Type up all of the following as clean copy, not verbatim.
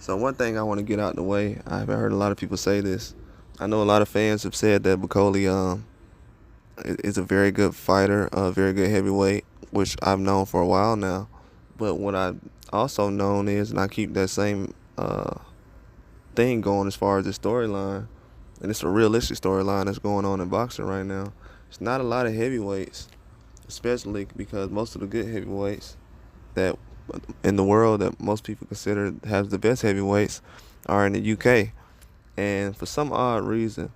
So one thing I want to get out the way, I haven't heard a lot of people say this. I know a lot of fans have said that Bakole is a very good fighter, a very good heavyweight, which I've known for a while now. But what I've also known is, and I keep that same thing going as far as the storyline, and it's a realistic storyline that's going on in boxing right now. It's not a lot of heavyweights, especially because most of the good heavyweights that in the world that most people consider has the best heavyweights are in the UK. And for some odd reason,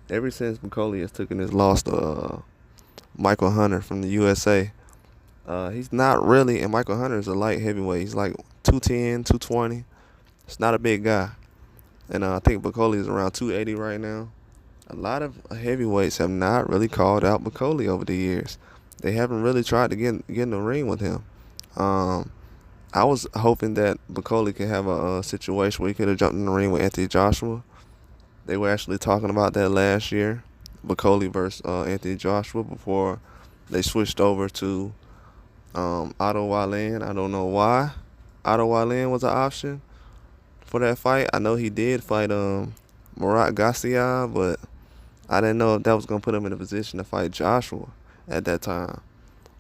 ever since Bakole has taken his loss to Michael Hunter from the USA, he's not really, and Michael Hunter is a light heavyweight. He's like 210, 220. It's not a big guy. And I think Bakole is around 280 right now. A lot of heavyweights have not really called out Bakole over the years. They haven't really tried to get in the ring with him. I was hoping that Bakole could have a situation where he could have jumped in the ring with Anthony Joshua. They were actually talking about that last year, Bakole versus Anthony Joshua, before they switched over to Otto Wallin. I don't know why Otto Wallin was an option for that fight. I know he did fight Murat Garcia, but I didn't know if that was going to put him in a position to fight Joshua at that time,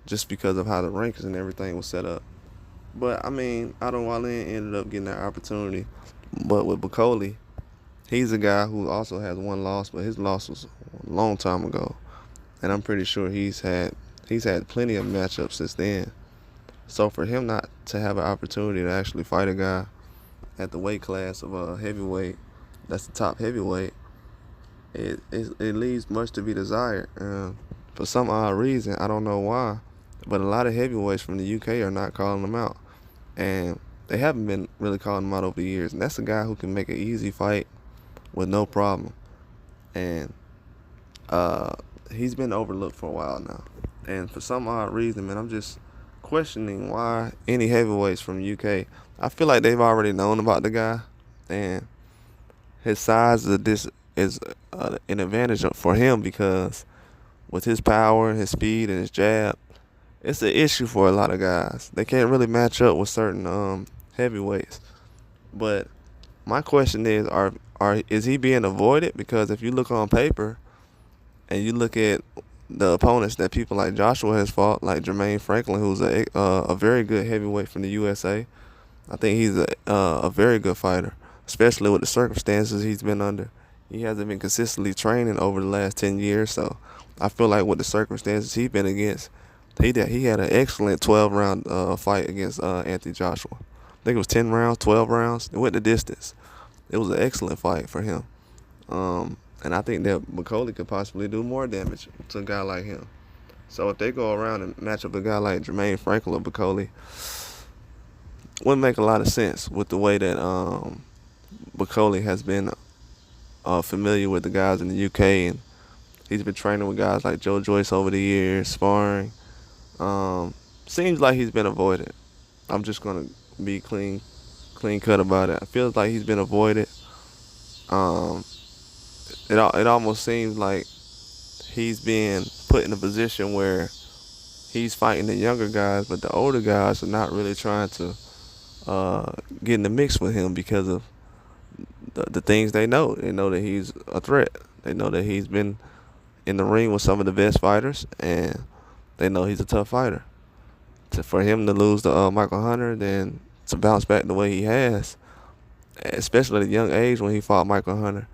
just because of how the rankings and everything was set up. But, I mean, Otto Wallin ended up getting that opportunity. But with Bakole, he's a guy who also has one loss, but his loss was a long time ago. And I'm pretty sure he's had plenty of matchups since then. So for him not to have an opportunity to actually fight a guy at the weight class of a heavyweight, that's the top heavyweight, it leaves much to be desired. For some odd reason, I don't know why, but a lot of heavyweights from the UK are not calling him out. And they haven't been really calling him out over the years. And that's a guy who can make an easy fight with no problem. And he's been overlooked for a while now. And for some odd reason, man, I'm just questioning why any heavyweights from the UK. I feel like they've already known about the guy. And his size is an advantage for him, because with his power, his speed, and his jab, it's an issue for a lot of guys. They can't really match up with certain heavyweights. But my question is he being avoided? Because if you look on paper and you look at the opponents that people like Joshua has fought, like Jermaine Franklin, who's a very good heavyweight from the USA, I think he's a very good fighter, especially with the circumstances he's been under. He hasn't been consistently training over the last 10 years, so I feel like with the circumstances he's been against, he had an excellent 12-round fight against Anthony Joshua. I think it was 10 rounds, 12 rounds. It went the distance. It was an excellent fight for him. And I think that Bakole could possibly do more damage to a guy like him. So if they go around and match up a guy like Jermaine Franklin or Bakole, wouldn't make a lot of sense with the way that Bakole has been familiar with the guys in the UK, and he's been training with guys like Joe Joyce over the years, sparring. Seems like he's been avoided. I'm just gonna be clean cut about it. It feels like he's been avoided. It almost seems like he's being put in a position where he's fighting the younger guys, but the older guys are not really trying to get in the mix with him because of the things they know. They know that he's a threat. They know that he's been in the ring with some of the best fighters, and they know he's a tough fighter. For him to lose to Michael Hunter, then to bounce back the way he has, especially at a young age when he fought Michael Hunter,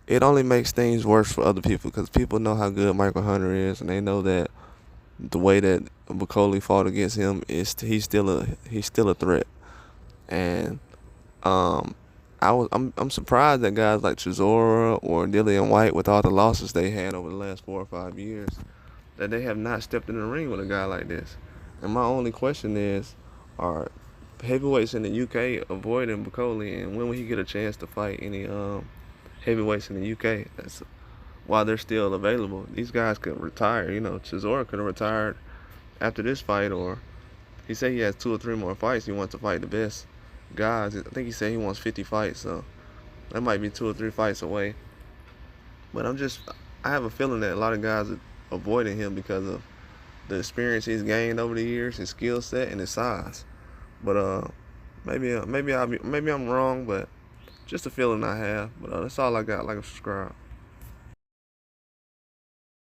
it only makes things worse for other people, because people know how good Michael Hunter is, and they know that the way that Bakole fought against him is he's still a threat. And I'm surprised that guys like Chisora or Dillian White, with all the losses they had over the last 4 or 5 years, that they have not stepped in the ring with a guy like this. And my only question is, are heavyweights in the UK avoiding Bakole, and when will he get a chance to fight any heavyweights in the UK? That's while they're still available. These guys could retire. Chisora could have retired after this fight, or he said he has 2 or 3 more fights. He wants to fight the best guys. I think he said he wants 50 fights, so that might be 2 or 3 fights away. But I have a feeling that a lot of guys are avoiding him because of the experience he's gained over the years, his skill set, and his size. But Maybe I'm wrong, but just a feeling I have. But that's all I got. Like and subscribe.